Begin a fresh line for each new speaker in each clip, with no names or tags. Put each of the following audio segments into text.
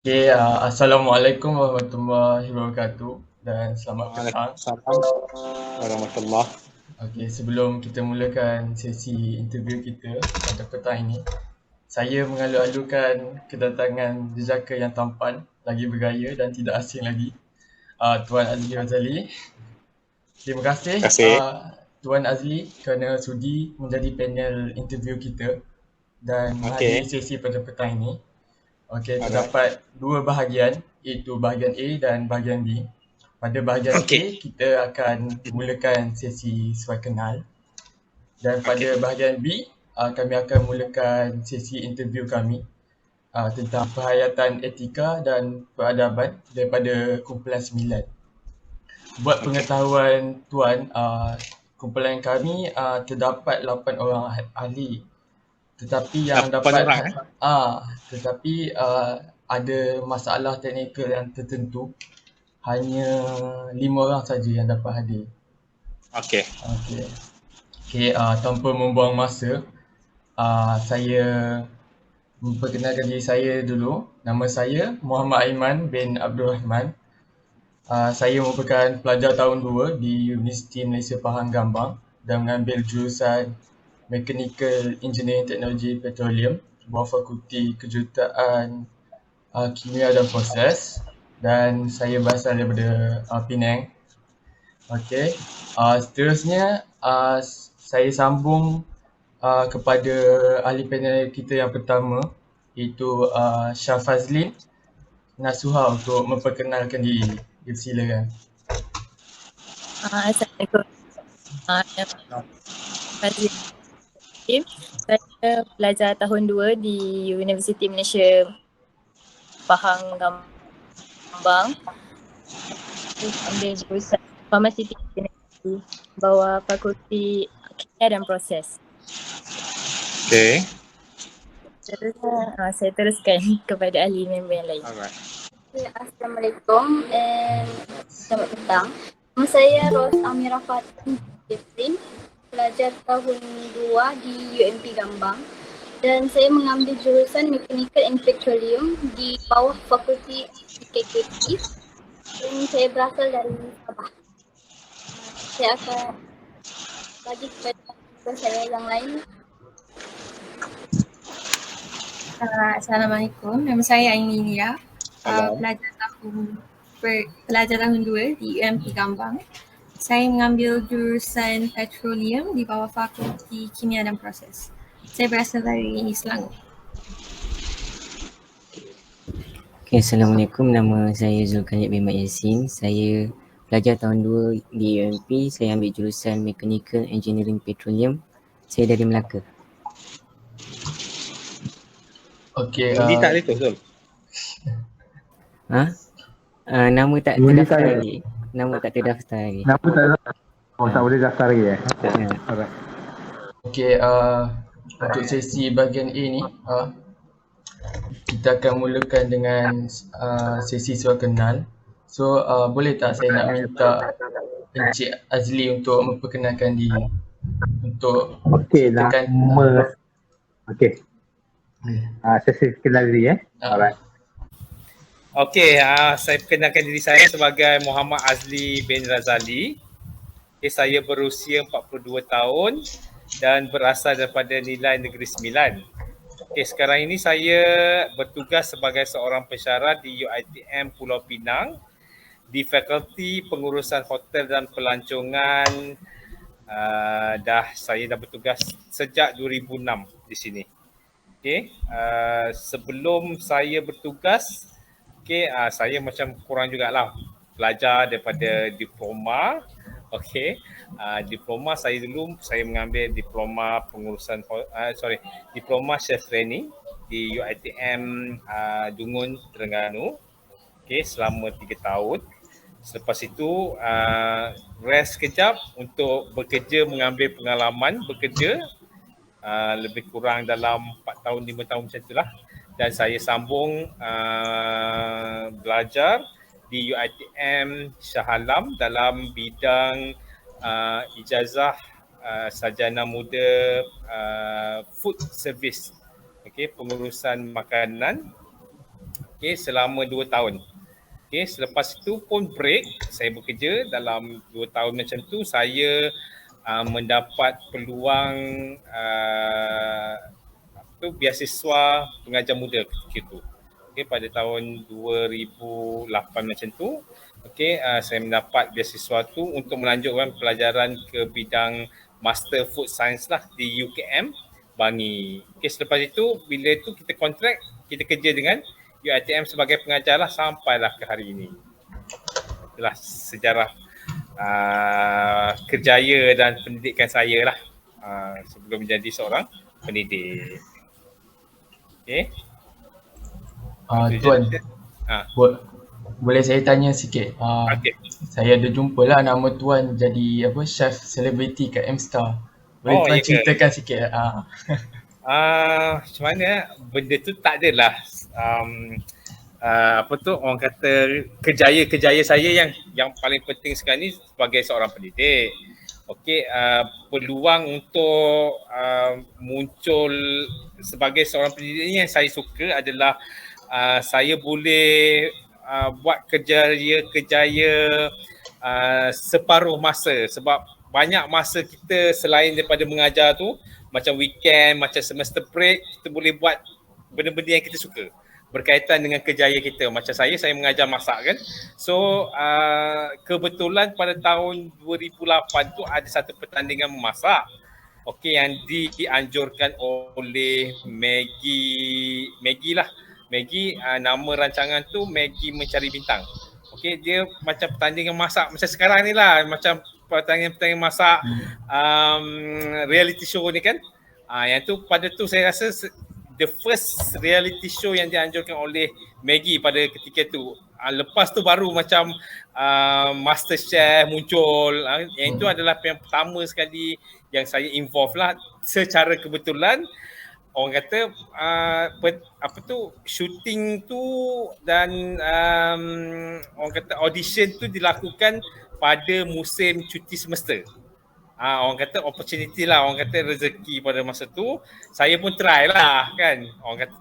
Okay, Assalamualaikum warahmatullahi wabarakatuh dan selamat petang.
Waalaikumsalam warahmatullah.
Okay, sebelum kita mulakan sesi interview kita pada petang ini, saya mengalu-alukan kedatangan jejaka yang tampan, lagi bergaya dan tidak asing lagi, Tuan Azli Razali. Terima kasih
Terima kasih.
Tuan Azli kerana sudi menjadi panel interview kita dan menghadiri
Okey.
sesi pada petang ini. Okey,
Alright.
terdapat dua bahagian, iaitu bahagian A dan bahagian B. Pada bahagian A,
Okey.
kita akan mulakan sesi suai kenal. Dan pada
Okey.
bahagian B, kami akan mulakan sesi interview kami tentang perhayatan etika dan peradaban daripada kumpulan 9. Buat
Okey.
pengetahuan Tuan, kumpulan kami terdapat 8 orang ahli. Tetapi yang
8
dapat
orang
tetapi ada masalah teknikal yang tertentu, hanya 5 orang saja yang dapat hadir.
Okey.
Okey. Okey, tanpa membuang masa, saya memperkenalkan diri saya dulu. Nama saya Muhammad Aiman bin Abdul Rahman. Saya merupakan pelajar tahun 2 di Universiti Malaysia Pahang Gambang dan mengambil jurusan Mechanical Engineering Teknologi Petroleum, bawah Fakulti Kejuruteraan Kimia dan Proses, dan saya berasal daripada Penang. Okey. Seterusnya saya sambung kepada ahli panel kita yang pertama, iaitu Syah Fazlin Nasuha untuk memperkenalkan diri. Silakan.
Assalamualaikum. Nama Fazlin. Saya pelajar tahun 2 di Universiti Malaysia Pahang Gambang. Ambil jurusan Pharmaceutical Engineering bawah Fakulti Kimia dan Proses.
Okey.
Saya teruskan kepada ahli member yang lain.
Alright.
Assalamualaikum and selamat petang. Nama saya Ros Amira Fatin Jeffrin, pelajar tahun 2 di UMP Gambang dan saya mengambil jurusan Mechanical and Petroleum di bawah Fakulti KKP dan saya berasal dari Sabah. Saya akan bagi kepada saya yang lain.
Assalamualaikum, nama saya Aini Lia,
Salam.
pelajar tahun 2 di UMP Gambang. Saya mengambil jurusan petroleum di bawah Fakulti Kimia dan Proses. Saya berasal dari Selangor.
Okay, Assalamualaikum. Nama saya Zulkarnain bin Mat Yassin. Saya pelajar tahun 2 di UMP. Saya ambil jurusan Mechanical Engineering Petroleum. Saya dari Melaka.
Okey.
Undi tak ada tu, Zul?
Nama tak
Undi
terdaftar
tak ada.
lagi. Nama tak terdaftar lagi.
Kenapa tak ada? Tak boleh daftar lagi
Ya.
Alright.
Okey, untuk sesi bahagian A ni, kita akan mulakan dengan sesi suai kenal. So, boleh tak saya nak minta Encik Azli untuk memperkenalkan diri? Untuk
Okey,
ceritakan
nama okey. Saya kenal diri Alright.
Okey, saya perkenalkan diri saya sebagai Muhammad Azli bin Razali. Okay, saya berusia 42 tahun dan berasal daripada Nilai Negeri Sembilan. Okay, sekarang ini saya bertugas sebagai seorang pensyarah di UiTM Pulau Pinang di Fakulti Pengurusan Hotel dan Pelancongan. Saya dah bertugas sejak 2006 di sini. Okay, sebelum saya bertugas, saya macam kurang jugalah belajar daripada diploma. Okey, diploma saya mengambil diploma diploma chef training di UiTM Dungun, Terengganu. Okey, selama 3 tahun. Selepas itu rest kejap untuk bekerja, mengambil pengalaman bekerja lebih kurang dalam 4 tahun 5 tahun macam itulah. Dan saya sambung belajar di UiTM Shah Alam dalam bidang ijazah sarjana muda food service, pengurusan makanan. Okay, selama 2 tahun. Okay, selepas itu pun break, saya bekerja dalam 2 tahun macam tu, saya mendapat peluang beasiswa pengajar muda ketika itu. Okay, pada tahun 2008 macam tu, okay, saya mendapat beasiswa tu untuk melanjutkan pelajaran ke bidang Master Food Science lah di UKM Bangi. Okay, selepas itu, bila itu kita kontrak, kita kerja dengan UiTM sebagai pengajar lah sampailah ke hari ini. Itulah sejarah kerjaya dan pendidikan saya lah sebelum menjadi seorang pendidik. Okay.
Tuan, boleh saya tanya sikit?
Okay.
Saya ada jumpa lah nama Tuan jadi chef selebriti kat M-Star. Boleh Tuan ceritakan sikit?
Macam mana? Benda tu tak adalah orang kata kejaya saya yang paling penting sekarang ni sebagai seorang pendidik. Okey, peluang untuk muncul sebagai seorang pendidik ni yang saya suka adalah saya boleh buat kejaya separuh masa, sebab banyak masa kita selain daripada mengajar tu, macam weekend, macam semester break, kita boleh buat benda-benda yang kita suka berkaitan dengan kerjaya kita. Macam saya mengajar masak kan. So kebetulan pada tahun 2008 tu ada satu pertandingan memasak, okey, yang dianjurkan oleh Maggi lah. Maggi, nama rancangan tu Maggi Mencari Bintang. Okey, dia macam pertandingan masak macam sekarang ni lah, macam pertandingan masak reality show ni kan. Yang tu pada tu saya rasa the first reality show yang dianjurkan oleh Maggi pada ketika tu. Lepas tu baru macam MasterChef muncul. Yang itu adalah yang pertama sekali yang saya involve lah. Secara kebetulan orang kata shooting tu dan orang kata audition tu dilakukan pada musim cuti semester. Orang kata opportunity lah, orang kata rezeki pada masa tu. Saya pun try lah kan. Orang kata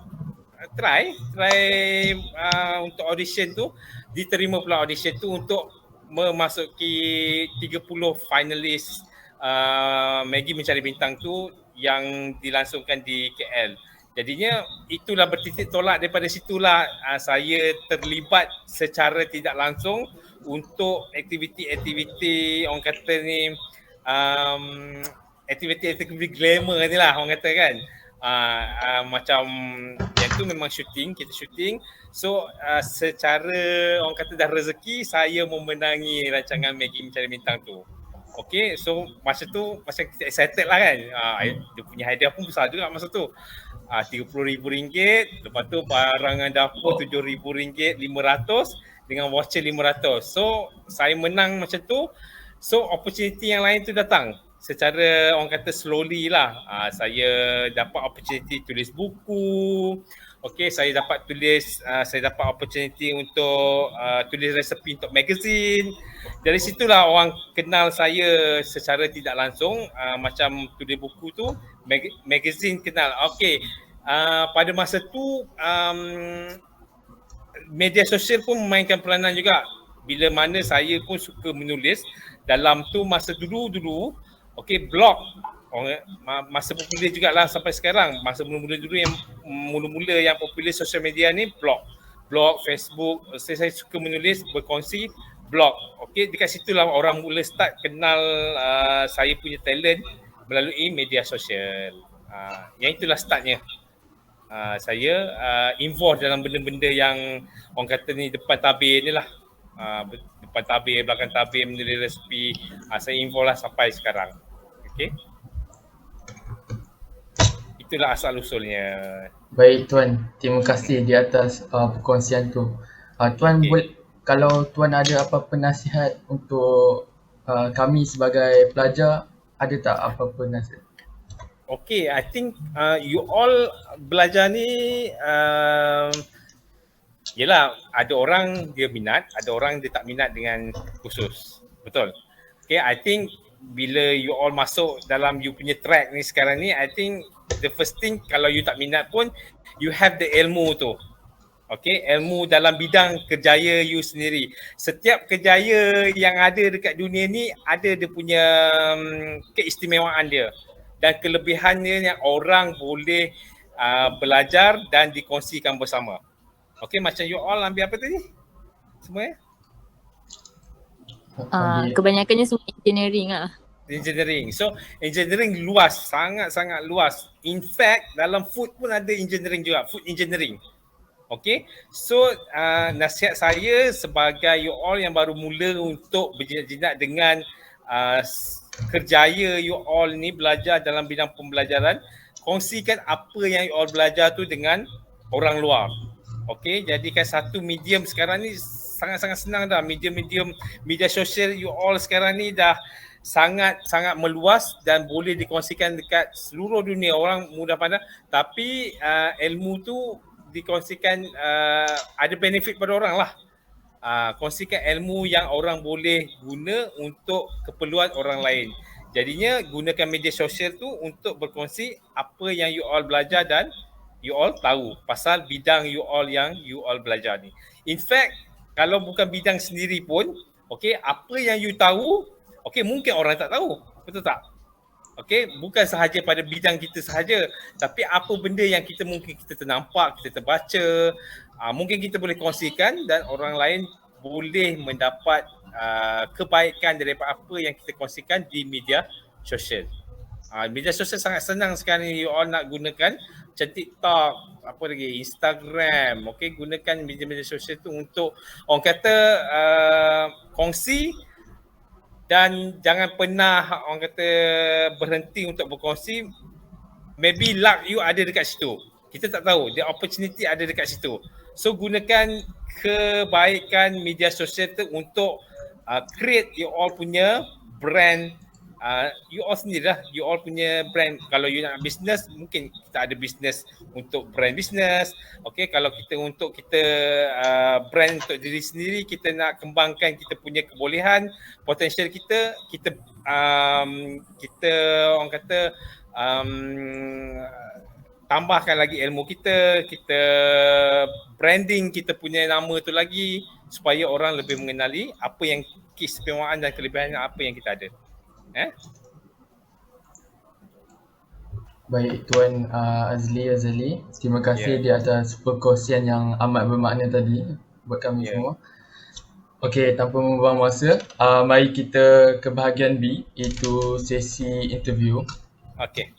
try untuk audition tu, diterima pula audition tu untuk memasuki 30 finalis Maggi Mencari Bintang tu yang dilangsungkan di KL. Jadinya itulah bertitik tolak daripada situlah saya terlibat secara tidak langsung untuk aktiviti-aktiviti orang kata ni aktiviti-aktiviti glamour ni lah orang kata kan. Macam yang tu memang kita shooting. So secara orang kata dah rezeki saya memenangi rancangan Maggi Mencari Bintang tu. Okay, so masa tu masa kita excited lah kan. Dia punya hadiah pun besar juga masa tu. RM30,000, lepas tu barangan dapur RM7,000, 500 dengan voucher 500. So saya menang macam tu. So opportunity yang lain tu datang secara orang kata slowly lah. Saya dapat opportunity tulis buku. Okay, saya dapat opportunity untuk tulis resepi untuk magazine. Dari situlah orang kenal saya secara tidak langsung. Macam tulis buku tu, magazine kenal. Okay, pada masa tu media sosial pun memainkan peranan juga. Bila mana saya pun suka menulis. Dalam tu masa dulu, okay, blog. Masa popular jugalah sampai sekarang. Masa mula-mula yang popular social media ni blog, Facebook. Saya suka menulis, berkongsi, blog. Okay, dekat situlah orang mula start kenal saya punya talent melalui media sosial. Yang itulah startnya. Saya involve dalam benda-benda yang orang kata ni depan tabir ni lah. Depan tabir, belakang tabir, menulis resepi. Saya involve lah sampai sekarang. Okay. Itulah asal usulnya.
Baik Tuan, terima kasih di atas perkongsian tu. Tuan, okay, kalau Tuan ada apa-apa nasihat untuk kami sebagai pelajar, ada tak apa-apa nasihat?
Okay, I think you all belajar ni yelah, ada orang dia minat, ada orang dia tak minat dengan khusus. Betul. Okay, I think bila you all masuk dalam you punya track ni sekarang ni, I think the first thing kalau you tak minat pun, you have the ilmu tu. Okey, ilmu dalam bidang kerjaya you sendiri. Setiap kerjaya yang ada dekat dunia ni ada dia punya keistimewaan dia dan kelebihannya yang orang boleh belajar dan dikongsikan bersama. Okey, macam you all ambil apa tadi? Semua ya?
Kebanyakannya semua engineering lah.
Engineering. So, engineering luas, sangat-sangat luas. In fact, dalam food pun ada engineering juga, food engineering. Okay, so nasihat saya sebagai you all yang baru mula untuk berjinak-jinak dengan kerjaya you all ni belajar dalam bidang pembelajaran, kongsikan apa yang you all belajar tu dengan orang luar. Okay, jadikan satu medium sekarang ni sangat-sangat senang dah. Media sosial you all sekarang ni dah sangat-sangat meluas dan boleh dikongsikan dekat seluruh dunia, orang mudah pandang. Tapi ilmu tu dikongsikan ada benefit pada orang lah. Kongsikan ilmu yang orang boleh guna untuk keperluan orang lain. Jadinya gunakan media sosial tu untuk berkongsi apa yang you all belajar dan you all tahu pasal bidang you all yang you all belajar ni. In fact, kalau bukan bidang sendiri pun, okay, apa yang you tahu, okay, mungkin orang tak tahu. Betul tak? Okay, bukan sahaja pada bidang kita sahaja, tapi apa benda yang kita mungkin kita ternampak, kita terbaca, mungkin kita boleh kongsikan dan orang lain boleh mendapat kebaikan daripada apa yang kita kongsikan di media sosial. Media sosial sangat senang sekarang ni you all nak gunakan, macam TikTok, apa lagi, Instagram. Okay, gunakan media-media sosial tu untuk orang kata kongsi. Dan jangan pernah orang kata berhenti untuk berkongsi. Maybe luck you ada dekat situ. Kita tak tahu. The opportunity ada dekat situ. So gunakan kebaikan media sosial tu untuk create you all punya brand. You all sendiri lah. You all punya brand. Kalau you nak business, mungkin kita ada business untuk brand business. Okay, kalau kita untuk kita brand untuk diri sendiri, kita nak kembangkan kita punya kebolehan, potensial kita orang kata tambahkan lagi ilmu kita branding kita punya nama tu lagi supaya orang lebih mengenali apa yang keistimewaan dan kelebihan apa yang kita ada.
Baik Tuan Azali, terima kasih di atas perkongsian yang amat bermakna tadi buat kami semua. Okey, tanpa membuang masa, mari kita ke bahagian B, iaitu sesi interview. Okey,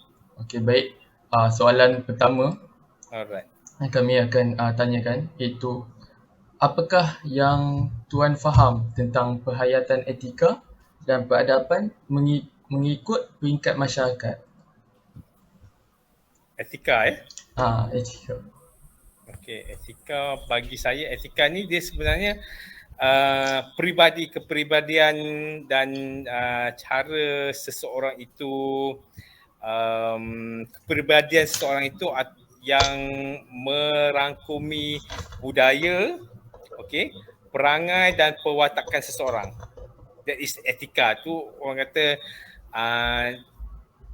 baik. Soalan pertama kami akan tanyakan iaitu, apakah yang Tuan faham tentang penghayatan etika dan peradaban mengikut peringkat masyarakat?
Etika
Etika.
Okey, etika bagi saya, etika ni dia sebenarnya kepribadian dan cara seseorang itu kepribadian seseorang itu yang merangkumi budaya, okey, perangai dan perwatakan seseorang. That is etika. Tu orang kata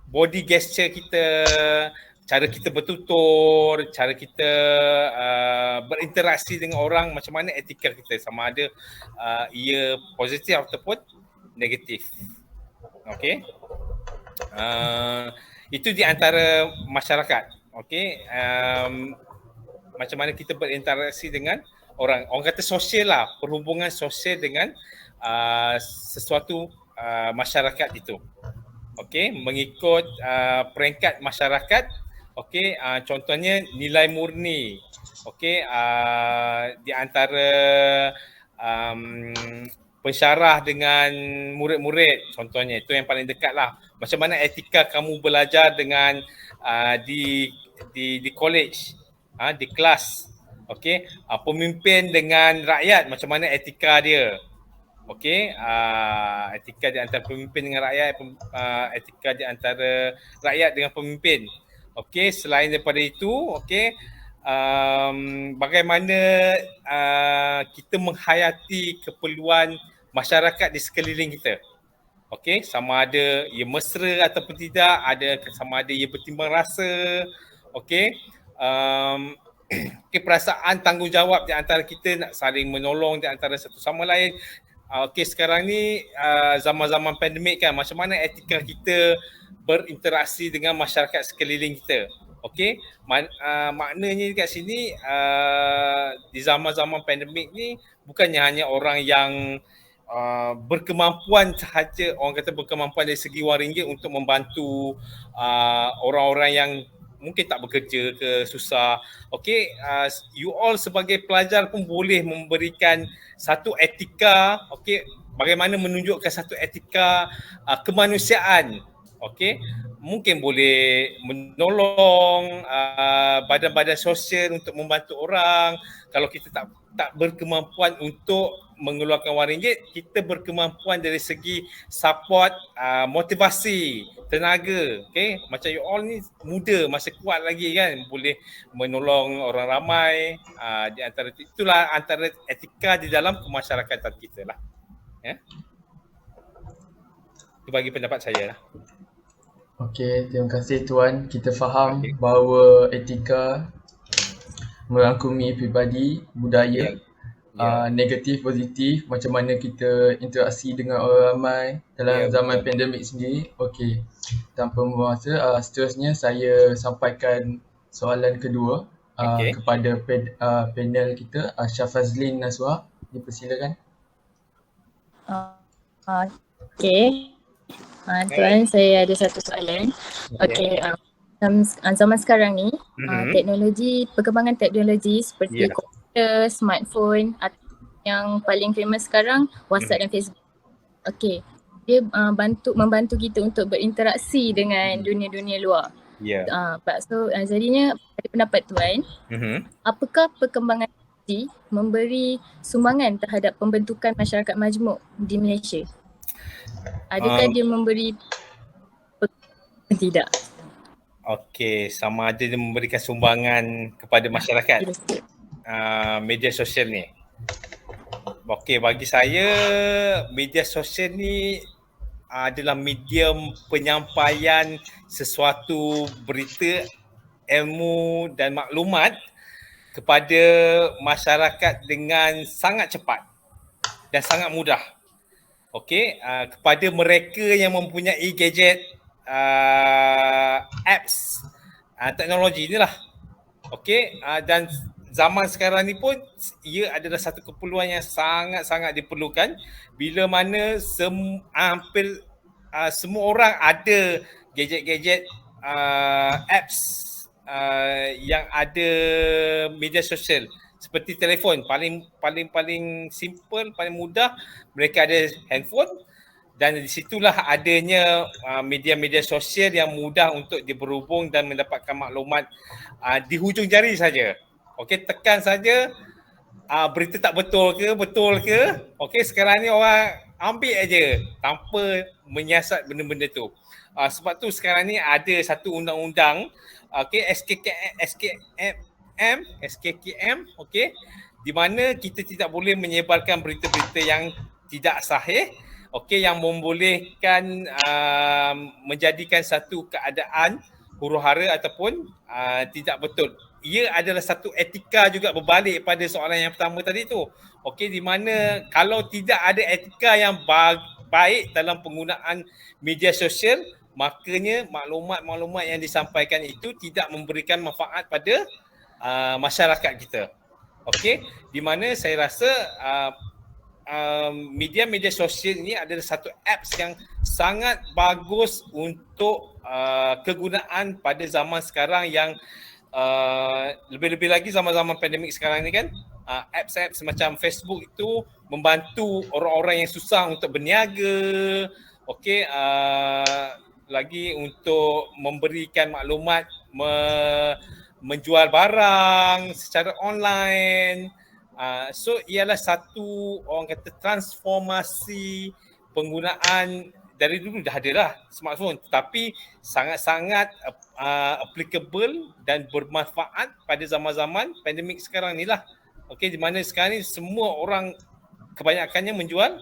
body gesture kita, cara kita bertutur, cara kita berinteraksi dengan orang, macam mana etika kita, sama ada ia positif ataupun negatif. Okey. Itu di antara masyarakat. Okey. Macam mana kita berinteraksi dengan orang. Orang kata sosial lah, perhubungan sosial dengan sesuatu masyarakat itu. Okey, mengikut peringkat masyarakat. Okey, contohnya nilai murni. Okey, di antara pensyarah dengan murid-murid, contohnya itu yang paling dekat lah. Macam mana etika kamu belajar dengan di college, di kelas. Okey, pemimpin dengan rakyat, macam mana etika dia. Okey, etika di antara pemimpin dengan rakyat, etika di antara rakyat dengan pemimpin. Okey, selain daripada itu, okey, bagaimana kita menghayati keperluan masyarakat di sekeliling kita. Okey, sama ada ia mesra ataupun tidak, sama ada ia bertimbang rasa. Okey, perasaan tanggungjawab di antara kita nak saling menolong di antara satu sama lain. Okey, sekarang ni zaman-zaman pandemik kan, macam mana etika kita berinteraksi dengan masyarakat sekeliling kita. Okey, maknanya kat sini di zaman-zaman pandemik ni bukannya hanya orang yang berkemampuan sahaja, orang kata berkemampuan dari segi wang ringgit untuk membantu orang-orang yang mungkin tak bekerja ke susah. Okey, you all sebagai pelajar pun boleh memberikan satu etika, okey, bagaimana menunjukkan satu etika kemanusiaan. Okey, mungkin boleh menolong badan-badan sosial untuk membantu orang. Kalau kita tak berkemampuan untuk mengeluarkan wang ringgit, kita berkemampuan dari segi support, motivasi, tenaga. Okay, macam you all ni muda, masih kuat lagi kan, boleh menolong orang ramai. Di antara itulah antara etika di dalam kemasyarakatan kita lah. Itu bagi pendapat saya lah.
Okey, terima kasih Tuan. Kita faham bahawa etika merangkumi peribadi, budaya, negatif, positif, macam mana kita interaksi dengan orang ramai dalam zaman pandemik sendiri. Okey, tanpa membuang masa, seterusnya saya sampaikan soalan kedua kepada panel kita, Syafazlin Naswa. Dipersilakan.
Okey. Tuan, saya ada satu soalan. Okey, zaman sekarang ni teknologi, perkembangan teknologi seperti komputer, smartphone, yang paling famous sekarang WhatsApp dan Facebook. Okey, dia membantu kita untuk berinteraksi dengan dunia-dunia luar. So jadinya pada pendapat Tuan, apakah perkembangan teknologi memberi sumbangan terhadap pembentukan masyarakat majmuk di Malaysia? Adakah dia memberi tidak?
Okey, sama ada dia memberikan sumbangan kepada masyarakat media sosial ni. Okey, bagi saya media sosial ni adalah medium penyampaian sesuatu berita, ilmu dan maklumat kepada masyarakat dengan sangat cepat dan sangat mudah. Okey, kepada mereka yang mempunyai gadget, apps, teknologi inilah. Okey, dan zaman sekarang ni pun ia adalah satu keperluan yang sangat-sangat diperlukan bila mana hampir semua orang ada gadget-gadget, apps yang ada media sosial. Seperti telefon, paling simple, paling mudah, mereka ada handphone dan di situlah adanya media-media sosial yang mudah untuk berhubung dan mendapatkan maklumat di hujung jari saja. Okey, tekan saja berita tak betul ke. Okey, sekarang ni orang ambil aja tanpa menyiasat benda-benda tu. Sebab tu sekarang ni ada satu undang-undang, okey, SKKM, okey, di mana kita tidak boleh menyebarkan berita-berita yang tidak sahih, okey, yang membolehkan menjadikan satu keadaan huru-hara ataupun tidak betul. Ia adalah satu etika juga berbalik pada soalan yang pertama tadi tu. Okey, di mana kalau tidak ada etika yang baik dalam penggunaan media sosial, makanya maklumat-maklumat yang disampaikan itu tidak memberikan manfaat pada masyarakat kita. Okey, di mana saya rasa media-media sosial ini adalah satu apps yang sangat bagus untuk kegunaan pada zaman sekarang yang lebih-lebih lagi zaman-zaman pandemik sekarang ni kan. Apps-apps macam Facebook itu membantu orang-orang yang susah untuk berniaga. Okey, lagi untuk memberikan maklumat, menjual barang secara online. So ialah satu, orang kata, transformasi penggunaan. Dari dulu dah ada lah smartphone, tapi sangat-sangat applicable dan bermanfaat pada zaman-zaman pandemik sekarang ni lah. Okey, di mana sekarang ni semua orang kebanyakannya menjual,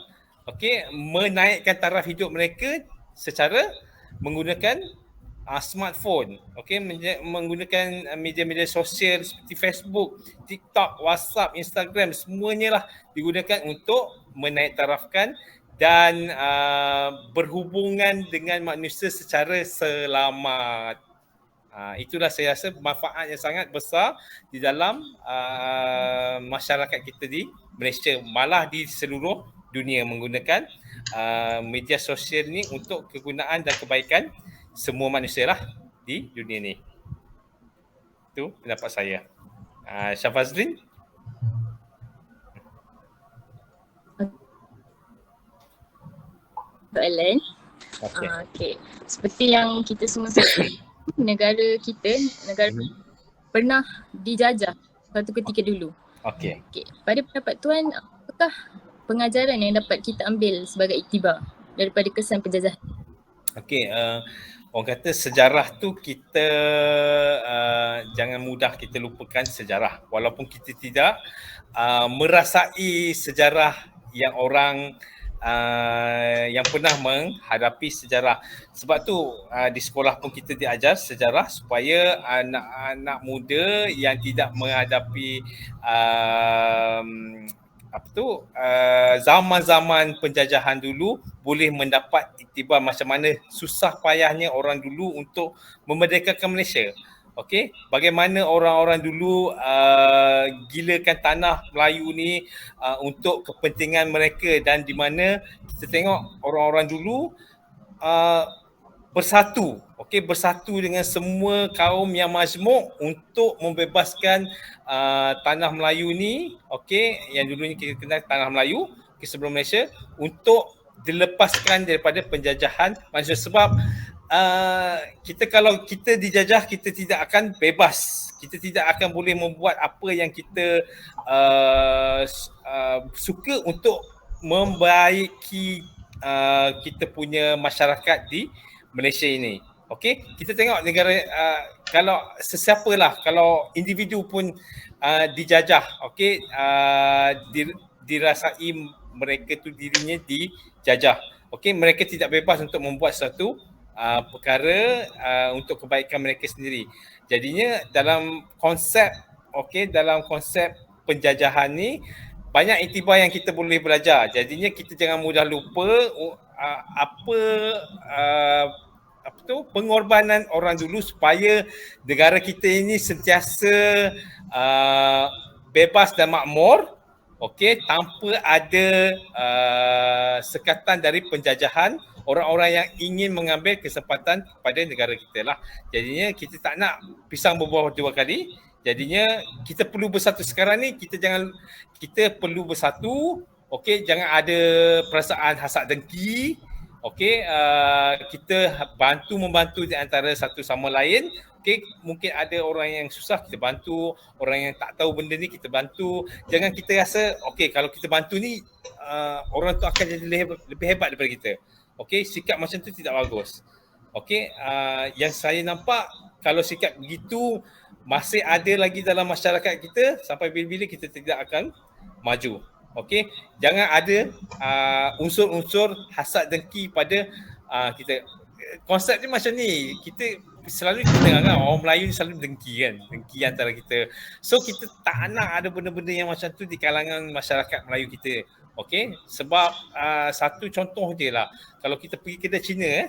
okey, menaikkan taraf hidup mereka secara menggunakan smartphone, okey, menggunakan media-media sosial seperti Facebook, TikTok, WhatsApp, Instagram, semuanya lah digunakan untuk menaik tarafkan dan berhubungan dengan manusia secara selamat. Itulah saya rasa manfaat yang sangat besar di dalam masyarakat kita di Malaysia, malah di seluruh dunia menggunakan media sosial ni untuk kegunaan dan kebaikan semua manusia lah di dunia ni. Itu pendapat saya. Syafazlin?
Soalan. Okay. Seperti yang kita semua tahu, negara kita pernah dijajah suatu ketika dulu.
Okay.
Pada pendapat Tuan, apakah pengajaran yang dapat kita ambil sebagai iktibar daripada kesan penjajahan?
Okey, orang kata sejarah tu kita jangan mudah kita lupakan sejarah, walaupun kita tidak merasai sejarah yang orang yang pernah menghadapi sejarah. Sebab tu di sekolah pun kita diajar sejarah supaya anak-anak muda yang tidak menghadapi zaman-zaman penjajahan dulu boleh mendapat iktibar macam mana susah payahnya orang dulu untuk memerdekakan Malaysia. Okey, bagaimana orang-orang dulu gilakan tanah Melayu ni untuk kepentingan mereka, dan di mana kita tengok orang-orang dulu bersatu, bersatu dengan semua kaum yang majmuk untuk membebaskan tanah Melayu ni, yang dulunya kita kenal tanah Melayu sebelum Malaysia, untuk dilepaskan daripada penjajahan manusia. Sebab kita kalau kita dijajah, kita tidak akan bebas. Kita tidak akan boleh membuat apa yang kita suka untuk membaiki kita punya masyarakat di Malaysia ini. Okey, kita tengok negara kalau sesiapalah, kalau individu pun dijajah, dirasai mereka tu dirinya dijajah. Okey, mereka tidak bebas untuk membuat satu perkara untuk kebaikan mereka sendiri. Jadinya dalam konsep penjajahan ni banyak iktibar yang kita boleh belajar. Jadinya kita jangan mudah lupa pengorbanan orang dulu supaya negara kita ini sentiasa bebas dan makmur, tanpa ada sekatan dari penjajahan orang-orang yang ingin mengambil kesempatan pada negara kita lah. Jadinya kita tak nak pisang berbuah dua kali. Jadinya kita perlu bersatu sekarang ni, kita perlu bersatu, jangan ada perasaan hasad dengki, kita membantu di antara satu sama lain. Mungkin ada orang yang susah, kita bantu. Orang yang tak tahu benda ni, kita bantu. Jangan kita rasa kalau kita bantu ni orang tu akan jadi lebih hebat daripada kita. Sikap macam tu tidak bagus. Yang saya nampak, kalau sikap begitu masih ada lagi dalam masyarakat kita, sampai bila-bila kita tidak akan maju. Jangan ada unsur-unsur hasad dengki pada kita. Konsep ni macam ni, kita selalu dengar kan, orang Melayu ni selalu dengki kan, dengki antara kita. So kita tak nak ada benda-benda yang macam tu di kalangan masyarakat Melayu kita. Sebab satu contoh je lah, kalau kita pergi kedai Cina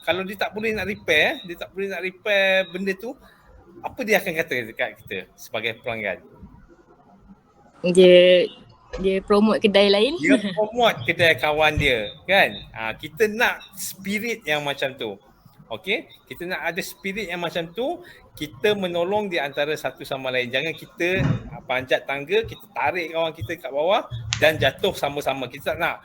kalau dia tak boleh nak repair, benda tu, apa dia akan kata dekat kita sebagai pelanggan?
Dia promote kedai lain.
Dia promote kedai kawan dia kan. Kita nak spirit yang macam tu. Kita nak ada spirit yang macam tu. Kita menolong di antara satu sama lain. Jangan kita panjat tangga, kita tarik kawan kita kat bawah dan jatuh sama-sama. Kita tak nak.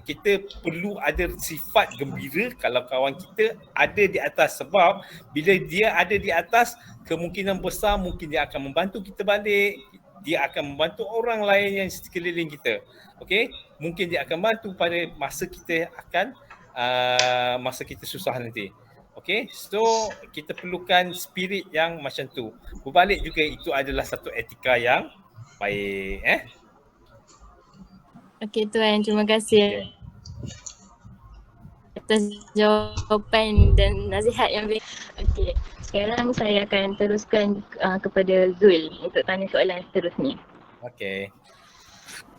Kita perlu ada sifat gembira kalau kawan kita ada di atas. Sebab bila dia ada di atas, kemungkinan besar mungkin dia akan membantu kita balik. Dia akan membantu orang lain yang sekeliling kita. Mungkin dia akan bantu pada masa kita akan masa kita susah nanti. So kita perlukan spirit yang macam tu. Berbalik juga, itu adalah satu etika yang baik.
Tuan, terima kasih. atas jawapan dan nasihat yang baik. Okey, sekarang saya akan teruskan kepada Zul untuk tanya soalan seterusnya.
Okey.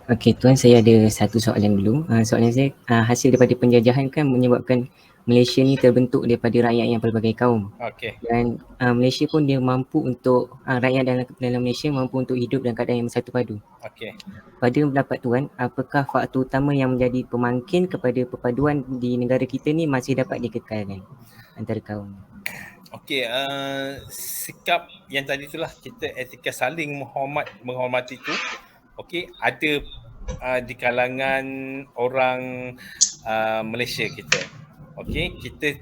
Okey Tuan, saya ada satu soalan dulu. Soalan saya, hasil daripada penjajahan kan menyebabkan Malaysia ni terbentuk daripada rakyat yang pelbagai kaum.
Okey.
Dan Malaysia pun dia mampu untuk, rakyat dalam Malaysia mampu untuk hidup dalam keadaan yang bersatu padu.
Okey.
Pada pendapat Tuan, apakah faktor utama yang menjadi pemangkin kepada perpaduan di negara kita ni masih dapat dikekalkan antara kaum?
Okey, sikap yang tadi itulah, kita etika saling menghormati itu. Okey, ada di kalangan orang Malaysia kita. Okey, kita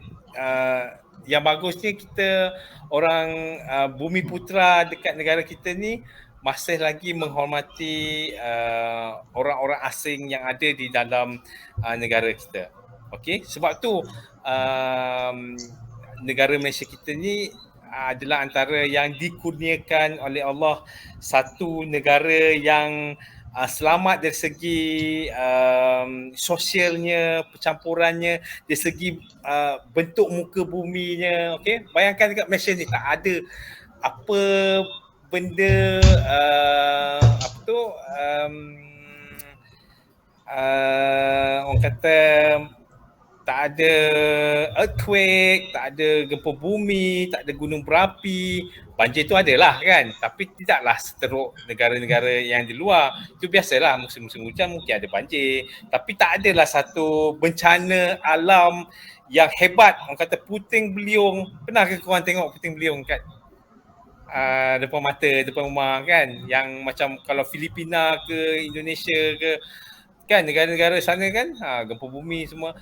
yang bagusnya kita orang bumi putera dekat negara kita ni masih lagi menghormati orang-orang asing yang ada di dalam negara kita. Okey, sebab tu negara Malaysia kita ni adalah antara yang dikurniakan oleh Allah satu negara yang selamat dari segi sosialnya, percampurannya, dari segi bentuk muka buminya. Okey, bayangkan dekat Malaysia ni tak ada apa benda apa tu orang kata tak ada earthquake, tak ada gempa bumi, tak ada gunung berapi. Banjir tu adalah kan, tapi tidaklah seteruk negara-negara yang di luar. Itu biasalah, musim-musim hujan mungkin ada banjir, tapi tak adalah satu bencana alam yang hebat. Orang kata puting beliung. Pernah ke korang tengok puting beliung kat depan mata, depan rumah kan? Yang macam kalau Filipina ke Indonesia ke kan, negara-negara sana kan, gempa bumi semua.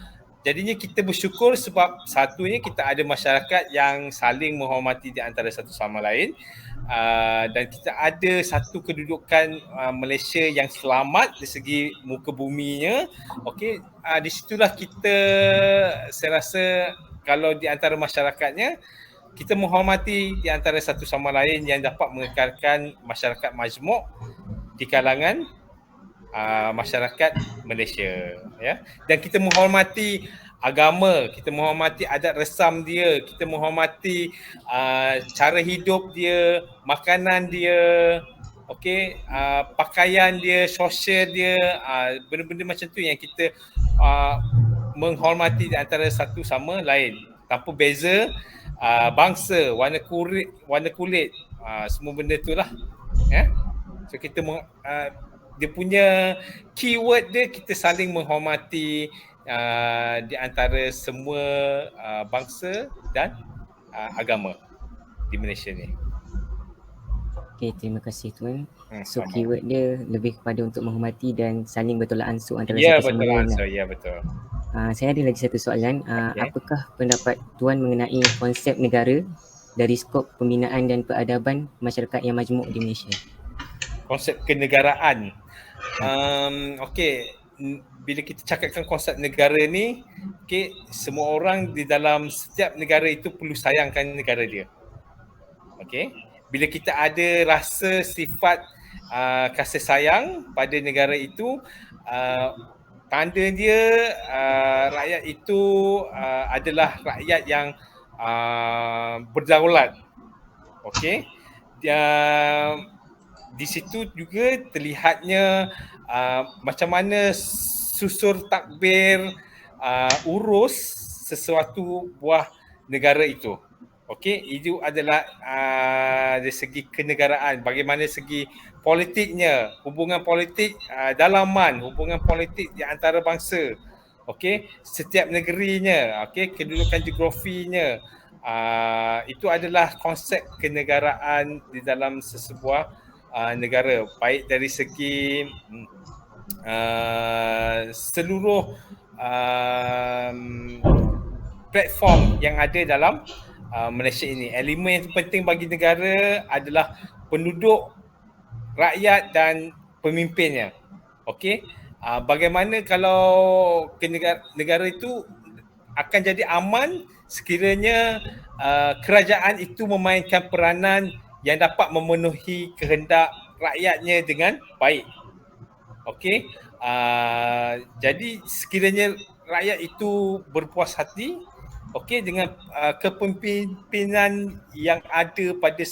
Jadinya kita bersyukur sebab satunya kita ada masyarakat yang saling menghormati di antara satu sama lain, dan kita ada satu kedudukan Malaysia yang selamat dari segi muka buminya. Okey, di situlah kita, saya rasa kalau di antara masyarakatnya kita menghormati di antara satu sama lain yang dapat mengekalkan masyarakat majmuk di kalangan masyarakat Malaysia, ya. Dan kita menghormati agama, kita menghormati adat resam dia, kita menghormati cara hidup dia, makanan dia, okey, pakaian dia, sosial dia, benda-benda macam tu yang kita menghormati di antara satu sama lain tanpa beza bangsa, warna kulit, semua benda tu lah, ya. So kita dia punya keyword dia, kita saling menghormati di antara semua bangsa dan agama di Malaysia ni.
Okey, terima kasih Tuan. So keyword dia lebih kepada untuk menghormati dan saling bertolak ansur antara satu sama lain.
Ya, betul.
Saya ada lagi satu soalan. Apakah pendapat Tuan mengenai konsep negara dari skop pembinaan dan peradaban masyarakat yang majmuk di Malaysia?
Konsep kenegaraan. Okey, bila kita cakapkan konsep negara ni, okey, semua orang di dalam setiap negara itu perlu sayangkan negara dia. Okey, bila kita ada rasa sifat kasih sayang pada negara itu, tanda dia rakyat itu adalah rakyat yang berdaulat. Okey, di situ juga terlihatnya macam mana susur takbir urus sesuatu buah negara itu. Okey, itu adalah dari segi kenegaraan, bagaimana segi politiknya, hubungan politik dalaman, hubungan politik di antara bangsa. Okey, setiap negerinya, okey, kedudukan geografinya, itu adalah konsep kenegaraan di dalam sesebuah negara, baik dari segi seluruh platform yang ada dalam Malaysia ini. Elemen yang penting bagi negara adalah penduduk, rakyat dan pemimpinnya. Okey, bagaimana kalau negara itu akan jadi aman sekiranya kerajaan itu memainkan peranan yang dapat memenuhi kehendak rakyatnya dengan baik. Okey, jadi sekiranya rakyat itu berpuas hati dengan kepemimpinan yang ada pada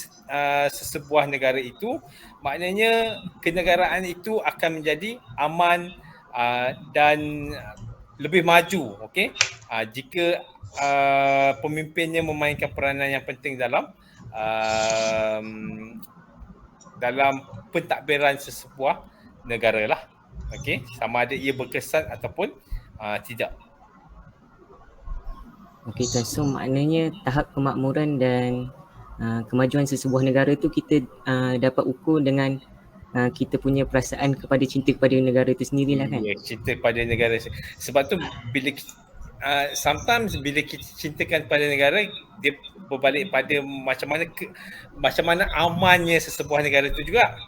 sesebuah negara itu, maknanya kenegaraan itu akan menjadi aman dan lebih maju. Jika pemimpinnya memainkan peranan yang penting dalam pentadbiran sesebuah negara lah. Sama ada ia berkesan ataupun tidak.
Okey Tuan, so maknanya tahap kemakmuran dan kemajuan sesebuah negara tu kita dapat ukur dengan kita punya perasaan kepada cinta kepada negara itu sendirilah kan?
Ya, cinta pada negara. Sebab tu bila sometimes bila kita cintakan pada negara, dia berbalik pada macam mana amannya sesebuah negara itu juga.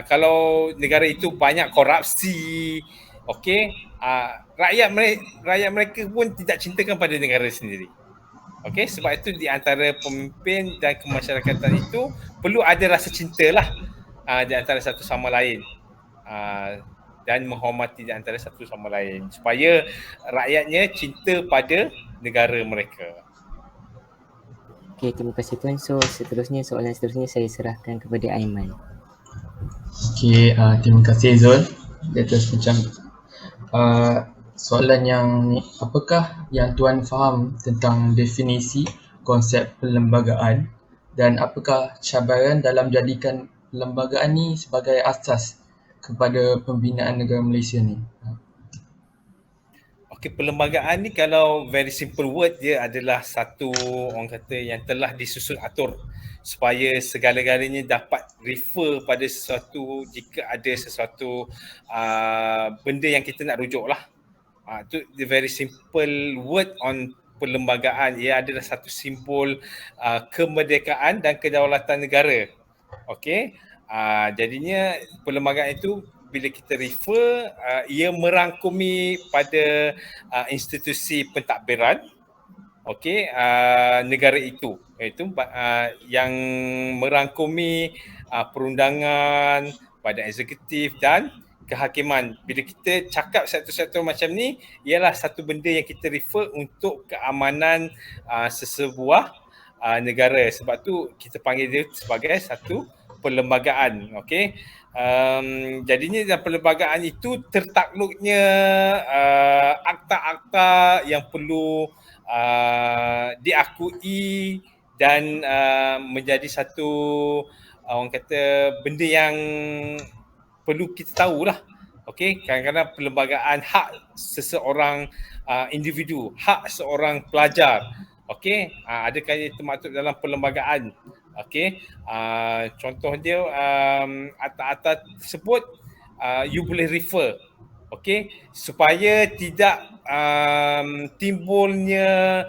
Kalau negara itu banyak korupsi, rakyat mereka pun tidak cintakan pada negara sendiri. Sebab itu di antara pemimpin dan kemasyarakatan itu perlu ada rasa cintalah di antara satu sama lain, dan menghormati di antara satu sama lain supaya rakyatnya cinta pada negara mereka.
Okey, terima kasih Tuan. So soalan seterusnya saya serahkan kepada Aiman.
Okey, terima kasih Zul. Dia terus macam soalan yang ni, apakah yang Tuan faham tentang definisi konsep perlembagaan dan apakah cabaran dalam jadikan perlembagaan ni sebagai asas kepada pembinaan negara Malaysia ni?
Perlembagaan ni kalau very simple word, dia adalah satu orang kata yang telah disusun atur supaya segala-galanya dapat refer pada sesuatu jika ada sesuatu benda yang kita nak rujuk lah. Itu the very simple word on perlembagaan. Ia adalah satu simbol kemerdekaan dan kedaulatan negara. Jadinya perlembagaan itu bila kita refer, ia merangkumi pada institusi pentadbiran negara itu, iaitu yang merangkumi perundangan, badan eksekutif dan kehakiman. Bila kita cakap sektor-sektor macam ni, ialah satu benda yang kita refer untuk keamanan sesebuah negara. Sebab tu kita panggil dia sebagai satu perlembagaan. Jadinya dalam perlembagaan itu tertakluknya akta-akta yang perlu diakui dan menjadi satu orang kata benda yang perlu kita tahulah. Kadang-kadang perlembagaan hak seseorang individu, hak seorang pelajar, ada kali termaktub dalam perlembagaan. Contoh dia akta-akta tersebut you boleh refer supaya tidak timbulnya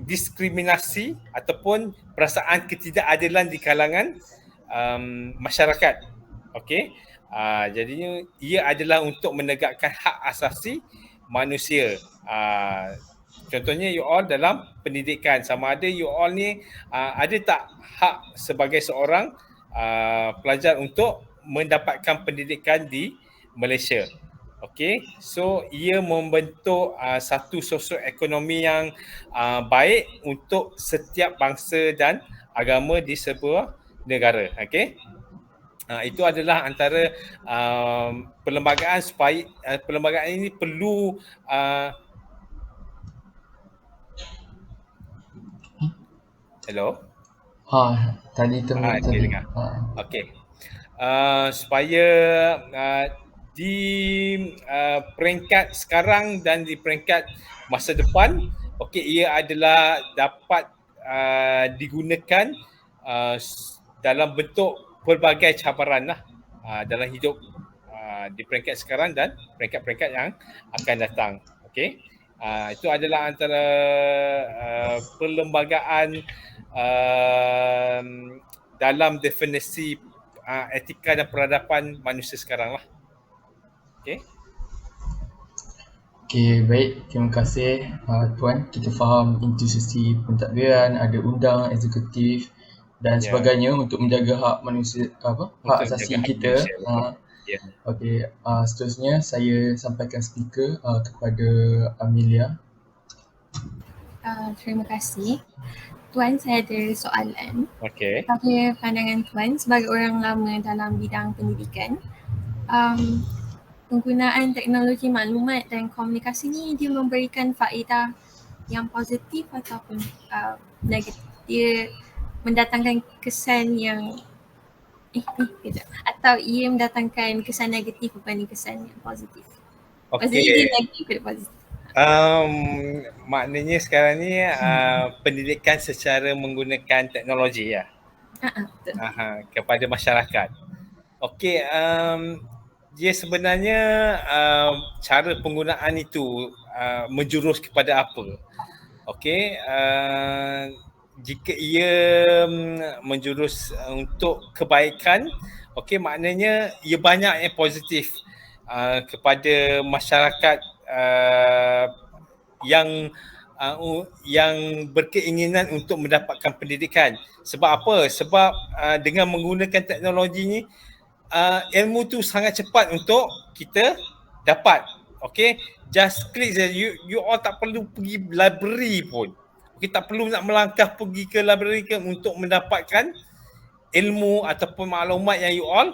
diskriminasi ataupun perasaan ketidakadilan di kalangan masyarakat. Jadinya ia adalah untuk menegakkan hak asasi manusia. Contohnya you all dalam pendidikan, sama ada you all ni ada tak hak sebagai seorang pelajar untuk mendapatkan pendidikan di Malaysia. So ia membentuk satu sosioekonomi yang baik untuk setiap bangsa dan agama di sebuah negara. Itu adalah antara perlembagaan supaya perlembagaan ini perlu hello?
Tadi
dengar. Supaya di peringkat sekarang dan di peringkat masa depan, ia adalah dapat digunakan dalam bentuk pelbagai cabaran lah dalam hidup di peringkat sekarang dan peringkat-peringkat yang akan datang. Itu adalah antara perlembagaan dalam definisi etika dan peradaban manusia sekarang lah.
Baik. Terima kasih Tuan. Kita faham institusi pentadbiran, ada undang, eksekutif dan sebagainya untuk menjaga hak manusia, hak asasi kita.
Ya.
Okey, seterusnya saya sampaikan speaker kepada Amelia.
Terima kasih. Tuan, saya ada soalan.
Okey.
Pada pandangan Tuan sebagai orang lama dalam bidang pendidikan, penggunaan teknologi maklumat dan komunikasi ni dia memberikan faedah yang positif ataupun negatif? Dia mendatangkan kesan yang atau ia mendatangkan kesan negatif berbanding kesan yang positif? Maksudnya dia negatif ke positif?
Maknanya sekarang ni pendidikan secara menggunakan teknologi ya.
Betul.
Kepada masyarakat. Okey, dia sebenarnya cara penggunaan itu menjurus kepada apa? Okey, jika ia menjurus untuk kebaikan, okey, maknanya ia banyak yang positif kepada masyarakat yang berkeinginan untuk mendapatkan pendidikan. Sebab apa? Sebab dengan menggunakan teknologi ni ilmu tu sangat cepat untuk kita dapat. Okay, just click je. You all tak perlu pergi library pun. Okay, tak perlu nak melangkah pergi ke library ke untuk mendapatkan ilmu ataupun maklumat yang you all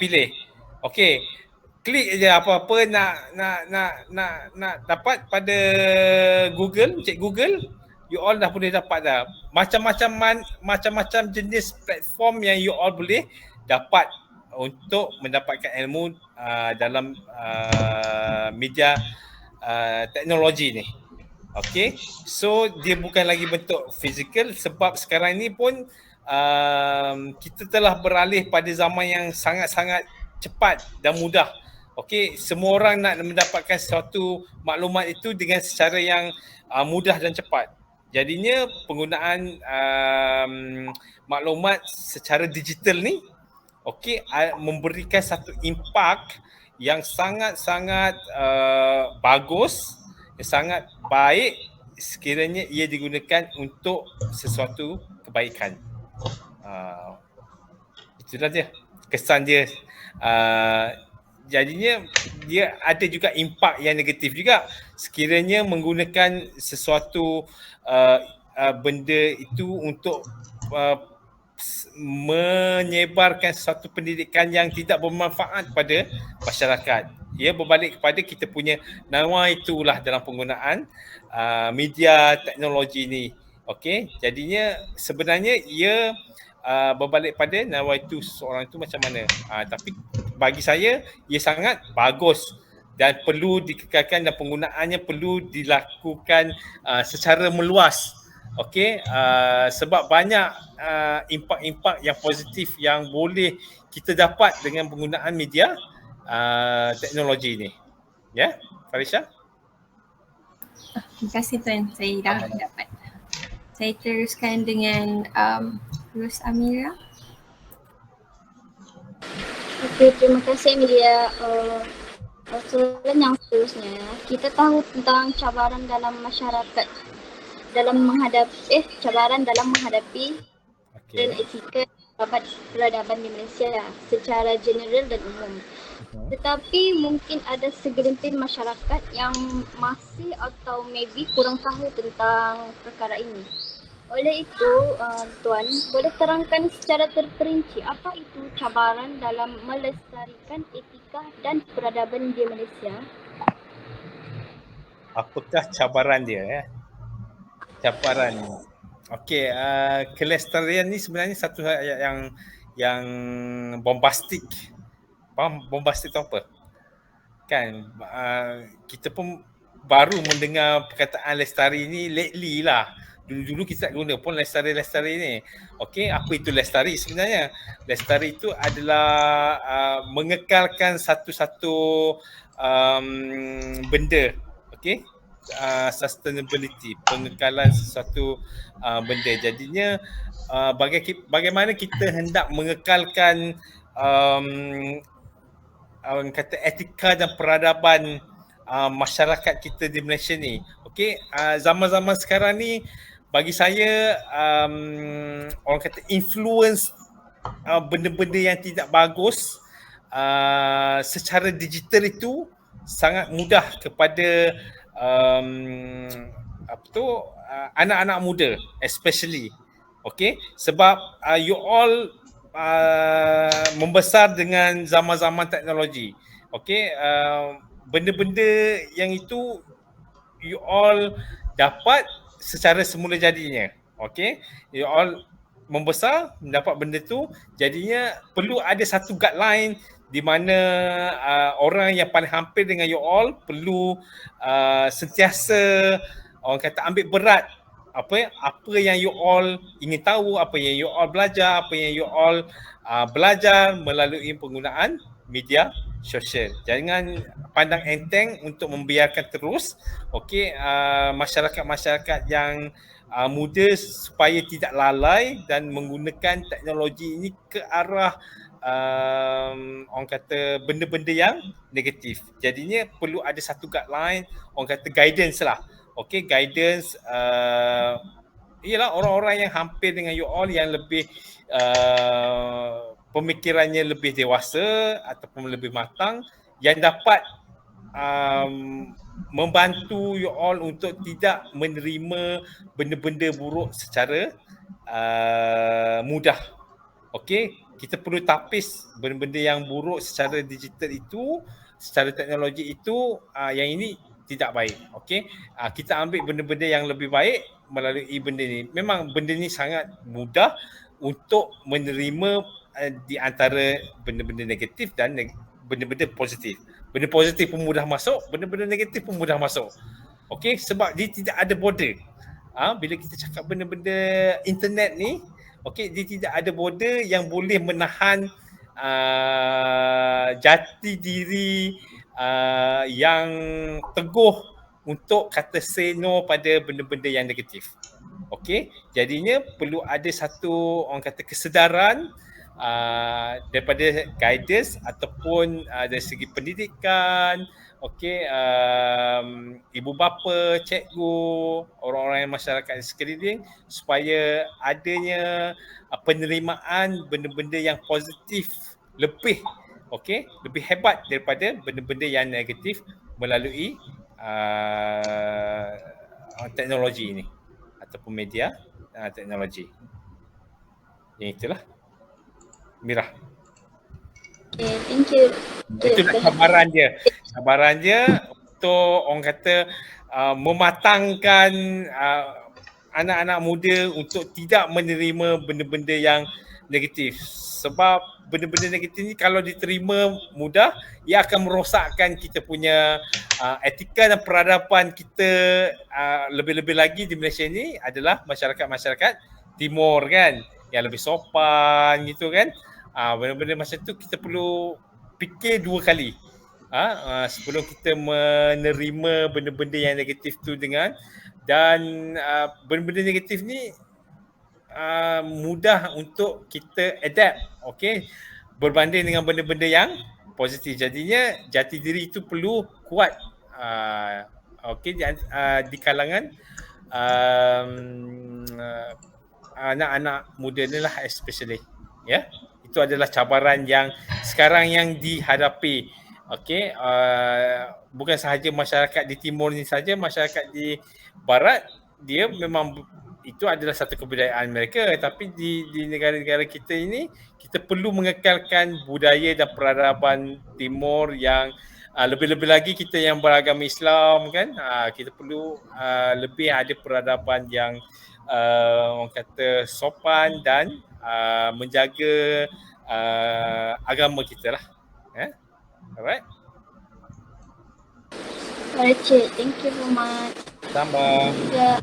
pilih. Okay, klik je apa-apa nak dapat pada Google, cek Google, you all dah boleh dapat dah. Macam-macam jenis platform yang you all boleh dapat untuk mendapatkan ilmu dalam media teknologi ni. Okay, so dia bukan lagi bentuk fizikal sebab sekarang ni pun kita telah beralih pada zaman yang sangat-sangat cepat dan mudah. Okey, semua orang nak mendapatkan suatu maklumat itu dengan secara yang mudah dan cepat. Jadinya penggunaan maklumat secara digital ni memberikan satu impak yang sangat-sangat bagus, sangat baik sekiranya ia digunakan untuk sesuatu kebaikan. Itulah dia kesan dia. Jadinya dia ada juga impak yang negatif juga sekiranya menggunakan sesuatu benda itu untuk menyebarkan sesuatu pendidikan yang tidak bermanfaat pada masyarakat. Ia berbalik kepada kita punya nawa itulah dalam penggunaan media teknologi ni. Okey, jadinya sebenarnya ia berbalik pada nawa itu seorang itu macam mana. Tapi bagi saya ia sangat bagus dan perlu dikekalkan dan penggunaannya perlu dilakukan secara meluas. Okey, sebab banyak impak-impak yang positif yang boleh kita dapat dengan penggunaan media teknologi ni. Ya, Farisha?
Terima kasih Tuan, saya dah dapat. Saya teruskan dengan Ros Amira.
Okey, terima kasih Amelia. Soalan yang seterusnya, kita tahu tentang cabaran dalam masyarakat cabaran dalam menghadapi dan etika peradaban di Malaysia secara general dan umum. Tetapi mungkin ada segelintir masyarakat yang masih atau maybe kurang tahu tentang perkara ini. Oleh itu, Tuan, boleh terangkan secara terperinci apa itu cabaran dalam melestarikan etika dan peradaban di Malaysia?
Apakah cabaran dia? Cabaran. Okey, kelestarian ni sebenarnya satu yang bombastik. Faham bombastik tu apa? Kan kita pun baru mendengar perkataan lestari ni lately lah. Dulu-dulu kita tak guna pun lestari ni. Okey, apa itu lestari sebenarnya? Lestari itu adalah mengekalkan satu-satu benda. Okey, sustainability, pengekalan sesuatu benda. Jadinya bagaimana kita hendak mengekalkan orang kata etika dan peradaban masyarakat kita di Malaysia ni. Okey, zaman-zaman sekarang ni bagi saya orang kata influence benda-benda yang tidak bagus secara digital itu sangat mudah kepada anak-anak muda especially. Okay, sebab you all membesar dengan zaman-zaman teknologi. Okay, benda-benda yang itu you all dapat secara semula jadinya. Okay, you all membesar mendapat benda tu, jadinya perlu ada satu guideline di mana orang yang paling hampir dengan you all perlu sentiasa orang kata ambil berat apa yang you all ingin tahu, apa yang you all belajar, apa yang you all belajar melalui penggunaan media sosial. Jangan pandang enteng untuk membiarkan terus masyarakat-masyarakat yang muda supaya tidak lalai dan menggunakan teknologi ini ke arah orang kata benda-benda yang negatif. Jadinya perlu ada satu guideline, orang kata guidance lah. Okay, guidance ialah orang-orang yang hampir dengan you all yang lebih pemikirannya lebih dewasa ataupun lebih matang, yang dapat membantu you all untuk tidak menerima benda-benda buruk secara mudah. Okay, kita perlu tapis benda-benda yang buruk secara digital itu, secara teknologi itu, yang ini tidak baik. Okay, kita ambil benda-benda yang lebih baik melalui benda ni. Memang benda ni sangat mudah untuk menerima di antara benda-benda negatif dan benda-benda positif. Benda positif pun mudah masuk, benda-benda negatif pun mudah masuk. Okay, sebab dia tidak ada border. Bila kita cakap benda-benda internet ni, okay, dia tidak ada border yang boleh menahan jati diri yang teguh untuk kata say no pada benda-benda yang negatif. Okey, jadinya perlu ada satu orang kata kesedaran daripada guidance ataupun dari segi pendidikan, okey, ibu bapa, cikgu, orang-orang yang masyarakat di sekeliling, supaya adanya penerimaan benda-benda yang positif lebih, okey, lebih hebat daripada benda-benda yang negatif melalui teknologi ini ataupun media teknologi. Yang itulah, Mira.
Okay, thank you.
Itulah cabaran dia untuk orang kata mematangkan anak-anak muda untuk tidak menerima benda-benda yang negatif. Sebab benda-benda negatif ni kalau diterima mudah, ia akan merosakkan kita punya etika dan peradaban kita. Lebih-lebih lagi di Malaysia ni adalah masyarakat-masyarakat timur kan, yang lebih sopan gitu kan. Benda-benda macam tu kita perlu fikir dua kali sebelum kita menerima benda-benda yang negatif tu dan benda-benda negatif ni mudah untuk kita adapt, okey, berbanding dengan benda-benda yang positif. Jadinya jati diri itu perlu kuat, okey, di kalangan anak-anak muda ni lah especially, ya. Itu adalah cabaran yang sekarang yang dihadapi. Okey, bukan sahaja masyarakat di timur ni saja, masyarakat di barat dia memang itu adalah satu kebudayaan mereka, tapi di negara-negara kita ini kita perlu mengekalkan budaya dan peradaban timur yang lebih-lebih lagi kita yang beragama Islam kan, kita perlu lebih ada peradaban yang orang kata sopan dan menjaga agama kita lah. Alright.
Alright, Cik. Thank you so much.
Sama.
Ya.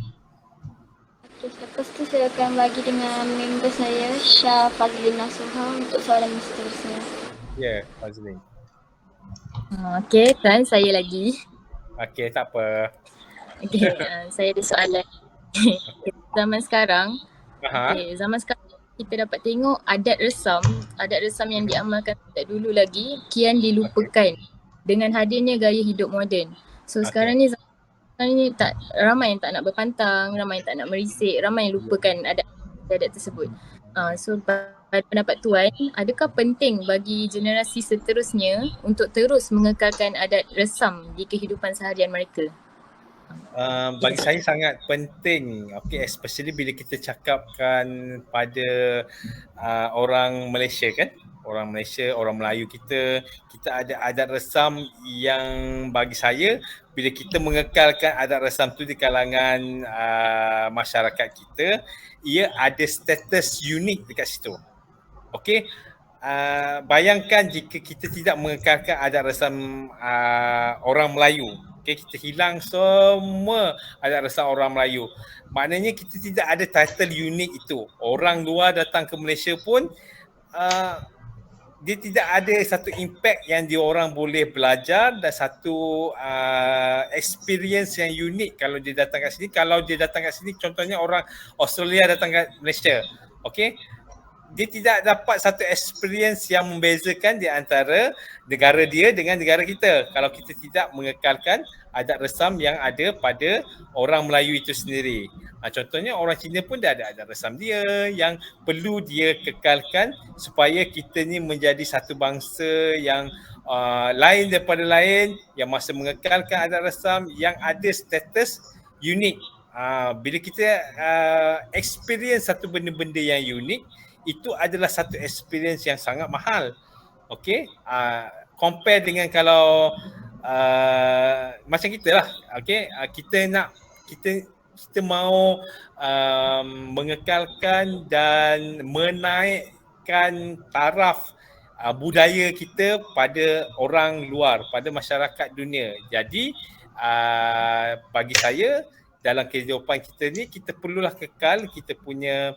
Okay, lepas tu saya akan bagi dengan member saya, Syah Fazlina Suha, untuk soalan seterusnya.
Ya, Fazlin.
Okay, kan saya lagi.
Okay, tak apa.
Okay, saya ada soalan. Zaman sekarang, zaman sekarang kita dapat tengok adat resam yang diamalkan sejak dulu lagi kian dilupakan dengan hadirnya gaya hidup moden. So sekarang ni tak ramai yang tak nak berpantang, ramai yang tak nak merisik, ramai yang lupakan adat tersebut. So pada pendapat Tuan, adakah penting bagi generasi seterusnya untuk terus mengekalkan adat resam di kehidupan seharian mereka?
Bagi saya sangat penting, okay, especially bila kita cakapkan pada orang Malaysia kan, orang Malaysia, orang Melayu kita ada adat resam yang bagi saya bila kita mengekalkan adat resam tu di kalangan masyarakat kita, ia ada status unik dekat situ. Okey, bayangkan jika kita tidak mengekalkan adat resam orang Melayu. Okay, kita hilang semua adat resam orang Melayu. Maknanya kita tidak ada title unik itu. Orang luar datang ke Malaysia pun dia tidak ada satu impact yang dia orang boleh belajar dan satu experience yang unik kalau dia datang kat sini. Kalau dia datang kat sini, contohnya orang Australia datang kat Malaysia. Okay, dia tidak dapat satu experience yang membezakan di antara negara dia dengan negara kita kalau kita tidak mengekalkan adat resam yang ada pada orang Melayu itu sendiri. Contohnya orang Cina pun dah ada adat resam dia yang perlu dia kekalkan supaya kita ni menjadi satu bangsa yang lain daripada lain, yang masih mengekalkan adat resam yang ada status unik. Bila kita experience satu benda-benda yang unik, itu adalah satu experience yang sangat mahal. Okay, compare dengan kalau macam kita lah. Okay, kita mau mengekalkan dan menaikkan taraf budaya kita pada orang luar, pada masyarakat dunia. Jadi bagi saya dalam kehidupan kita ni, kita perlulah kekal kita punya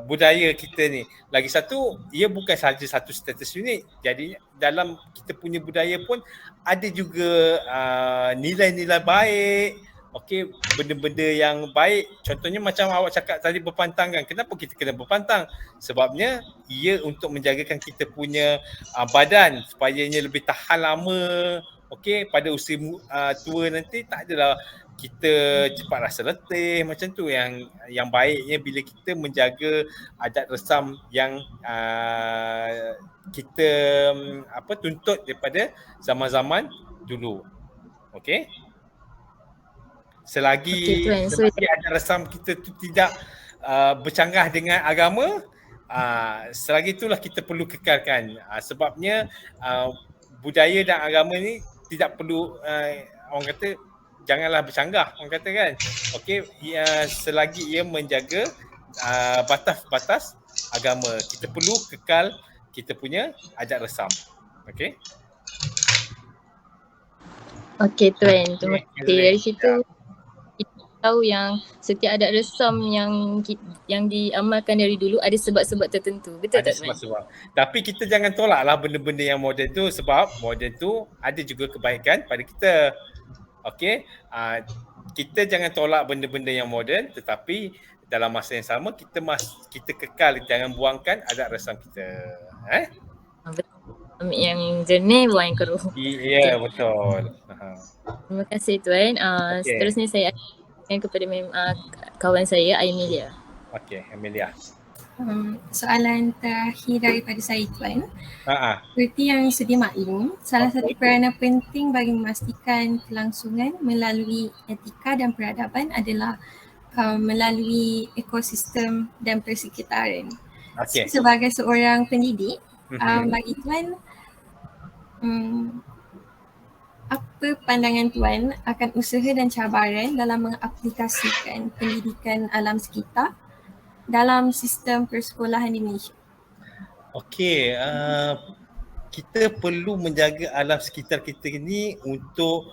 budaya kita ni. Lagi satu, ia bukan sahaja satu status unik. Jadi dalam kita punya budaya pun ada juga nilai-nilai baik. Okey, benda-benda yang baik. Contohnya macam awak cakap tadi berpantang kan. Kenapa kita kena berpantang? Sebabnya ia untuk menjagakan kita punya badan supaya ia lebih tahan lama. Okey, pada usia tua nanti tak adalah kita cepat rasa letih macam tu. Yang baiknya bila kita menjaga adat resam yang kita tuntut daripada zaman-zaman dulu. Okey. Selagi adat resam kita tu tidak bercanggah dengan agama, selagi itulah kita perlu kekalkan. Sebabnya budaya dan agama ni tidak perlu orang kata janganlah bercanggah, orang kata kan. Okey, selagi ia menjaga batas-batas agama, kita perlu kekal kita punya adat resam. Okey. Okey Tuan, terima kasih. Dari situ kita tahu yang setiap adat resam yang diamalkan dari dulu ada sebab-sebab tertentu. Betul tak Tuan? Sebab-sebab. Tapi kita jangan tolaklah benda-benda yang moden tu, sebab moden tu ada juga kebaikan pada kita. Okey, kita jangan tolak benda-benda yang moden, tetapi dalam masa yang sama kita kekal, jangan buangkan adat resam kita.
Ambil yang jernih, buang yang keruh.
Ya, betul.
Terima kasih Tuan. Seterusnya saya akan kepada kawan saya, Amelia.
Okey, Amelia.
Soalan terakhir daripada saya Tuan. Seperti yang sedia maklum, salah satu peranan penting bagi memastikan kelangsungan melalui etika dan peradaban adalah melalui ekosistem dan persekitaran. Sebagai seorang pendidik, bagi Tuan, apa pandangan Tuan akan usaha dan cabaran dalam mengaplikasikan pendidikan alam sekitar dalam sistem persekolahan di Malaysia?
Okey, kita perlu menjaga alam sekitar kita ni untuk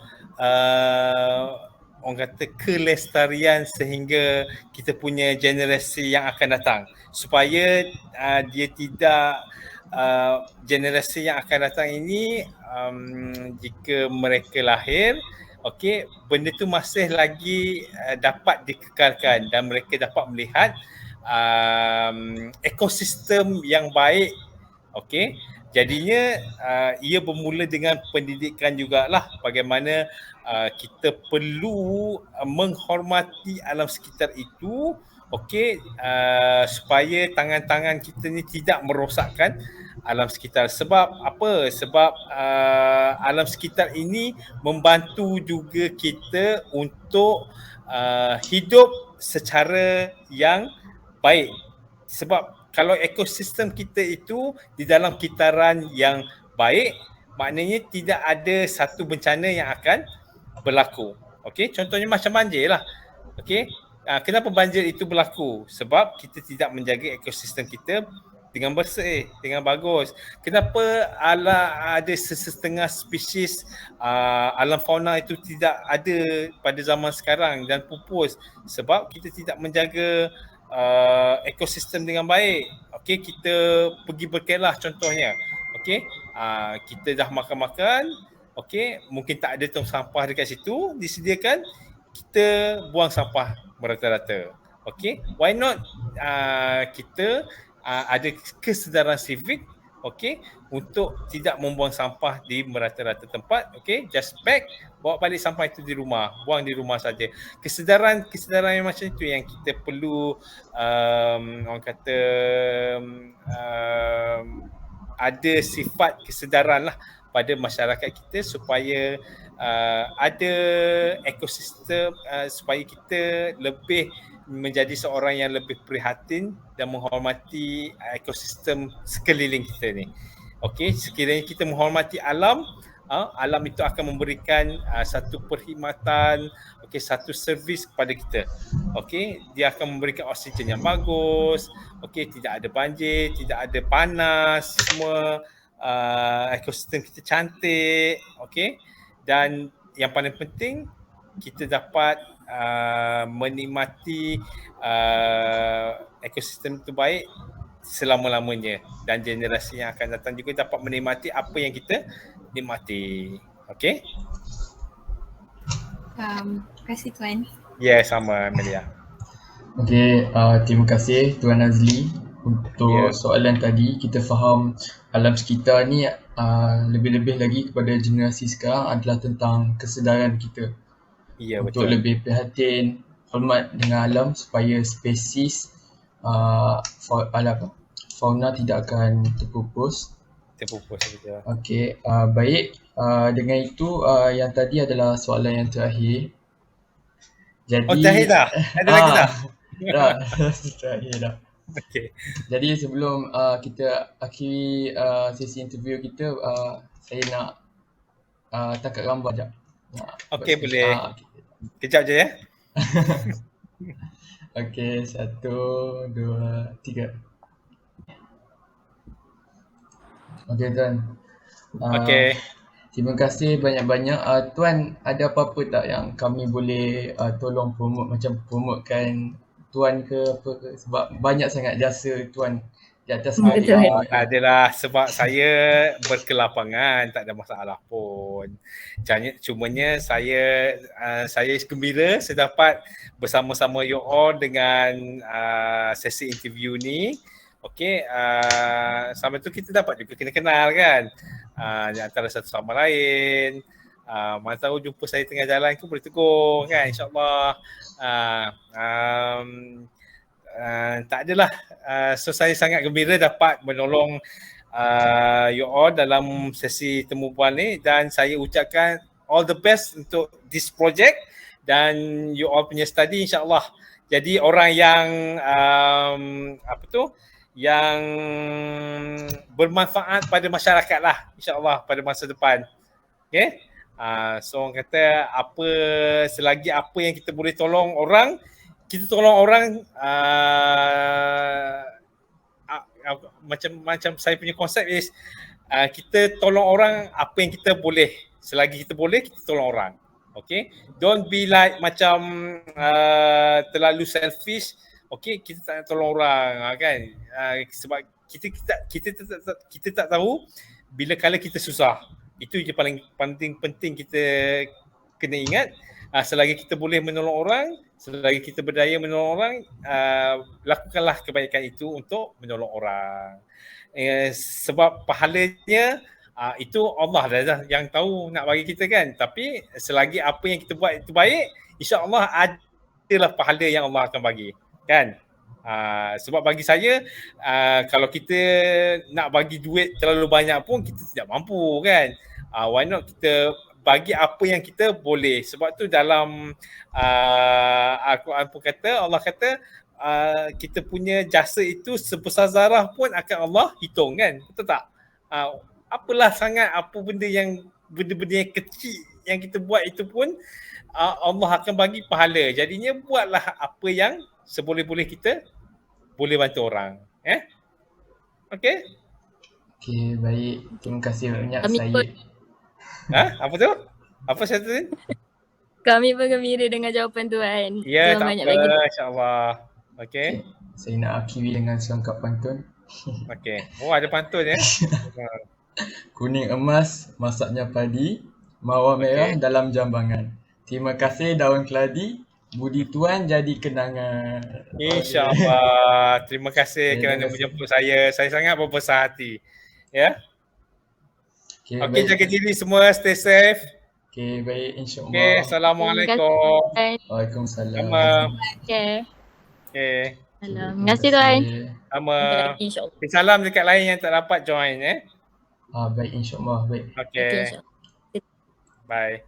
orang kata kelestarian sehingga kita punya generasi yang akan datang, supaya dia tidak generasi yang akan datang ini jika mereka lahir, okey, benda tu masih lagi dapat dikekalkan dan mereka dapat melihat ekosistem yang baik. Okey, jadinya ia bermula dengan pendidikan jugalah, bagaimana kita perlu menghormati alam sekitar itu okey, supaya tangan-tangan kita ni tidak merosakkan alam sekitar. Sebab apa? Sebab alam sekitar ini membantu juga kita untuk hidup secara yang baik. Sebab kalau ekosistem kita itu di dalam kitaran yang baik, maknanya tidak ada satu bencana yang akan berlaku. Okey, contohnya macam banjir lah. Okey, kenapa banjir itu berlaku? Sebab kita tidak menjaga ekosistem kita dengan bersih, dengan bagus. Kenapa ada setengah spesies alam fauna itu tidak ada pada zaman sekarang dan pupus? Sebab kita tidak menjaga ekosistem dengan baik. Okey, kita pergi berkelah contohnya. Okey, kita dah makan-makan, okey, mungkin tak ada tong sampah dekat situ disediakan, kita buang sampah merata-rata. Okey, why not kita ada kesedaran civic, okey, untuk tidak membuang sampah di merata-rata tempat. Okey, just pack, bawa balik sampah itu di rumah, buang di rumah saja. Kesedaran yang macam itu yang kita perlu orang kata ada sifat kesedaran lah pada masyarakat kita supaya ada ekosistem, supaya kita lebih menjadi seorang yang lebih prihatin dan menghormati ekosistem sekeliling kita ni. Okey, sekiranya kita menghormati alam, alam itu akan memberikan satu perkhidmatan, okey, satu servis kepada kita. Okey, dia akan memberikan oksigen yang bagus, okey, tidak ada banjir, tidak ada panas, semua ekosistem kita cantik, okey. Dan yang paling penting, kita dapat menikmati ekosistem itu baik selama-lamanya, dan generasi yang akan datang juga dapat menikmati apa yang kita nikmati. Okey?
Terima kasih Tuan.
Ya, sama Amelia.
Okey, terima kasih Tuan Azli untuk soalan tadi. Kita faham alam sekitar ni lebih-lebih lagi kepada generasi sekarang adalah tentang kesedaran kita.
Ya,
untuk
betul.
lebih prihatin, hormat dengan alam supaya spesies fauna tidak akan terpupus.
Betul.
Okey, baik. Dengan itu yang tadi adalah soalan yang terakhir. Jadi
terakhir dah? Ada lagi tak?
Dah, terakhir dah.
Okey.
Jadi sebelum kita akhiri sesi interview kita, saya nak tangkap gambar sekejap.
Okey, boleh. Kejap je ya.
Okey, 1, 2, 3. Okey Tuan.
Okey.
Terima kasih banyak-banyak. Tuan, ada apa-apa tak yang kami boleh tolong promotekan Tuan ke apa ke? Sebab banyak sangat jasa Tuan di atas hari ini.
Tak adalah, sebab saya berkelapangan, tak ada masalah pun. Cumanya saya gembira saya dapat bersama-sama you all dengan sesi interview ni. Okey, sama tu kita dapat juga kena kenal kan, di antara satu sama lain. Mana tahu jumpa saya tengah jalan ke boleh tegur kan, insyaAllah. Tak adalah, so saya sangat gembira dapat menolong you all dalam sesi temu puan ni, dan saya ucapkan all the best untuk this project dan you all punya study, insyaAllah jadi orang yang yang bermanfaat pada masyarakat lah, insyaAllah pada masa depan. Okay? So orang kata selagi apa yang kita boleh tolong orang, kita tolong orang. Macam saya punya konsep is kita tolong orang apa yang kita boleh. Selagi kita boleh, kita tolong orang. Okay? Don't be like macam terlalu selfish. Okay, kita tak nak tolong orang kan, sebab kita tak tahu bila kala kita susah. Itu je paling penting kita kena ingat. Selagi kita boleh menolong orang, selagi kita berdaya menolong orang, lakukanlah kebaikan itu untuk menolong orang. Sebab pahalanya itu Allah dah yang tahu nak bagi kita kan. Tapi selagi apa yang kita buat itu baik, insya-Allah adalah pahala yang Allah akan bagi. Kan? Sebab bagi saya kalau kita nak bagi duit terlalu banyak pun kita tidak mampu kan. Why not kita bagi apa yang kita boleh. Sebab tu dalam Al-Quran pun kata, Allah kata kita punya jasa itu sebesar zarah pun akan Allah hitung kan. Betul tak? Apalah sangat apa benda yang kecil yang kita buat itu pun Allah akan bagi pahala. Jadinya buatlah apa yang seboleh-boleh kita boleh bantu orang. Okey?
Okey, baik. Terima kasih banyak
Kami
Syed.
pun,
Apa tu? Apa saya tu?
kami pun gembira dengan jawapan tuan.
Ya,
Tuan
tak
banyak
apa.
bagi.
InsyaAllah. Okey.
Saya nak akhiri dengan selengkap pantun.
Okey. Oh, ada pantun ya.
Kuning emas, masaknya padi, mawar merah dalam jambangan. Terima kasih daun keladi, budi tuan jadi kenangan.
InsyaAllah. Terima kasih
Okay,
kerana
terima kasih.
menjemput saya. Saya sangat berbesar hati. Ya.
Okay,
Okey,
baik.
jaga diri semua. Stay safe.
Okay, baik.
Okey,
InsyaAllah.
Assalamualaikum.
Waalaikumsalam.
Sama.
Okay.
Okey.
Salam. Terima kasih tuan.
Sama.
Jumpa lagi insyaAllah.
Salam dekat lain yang tak dapat join
Baik, insyaAllah. Baik.
Okey.
insyaAllah.
Bye.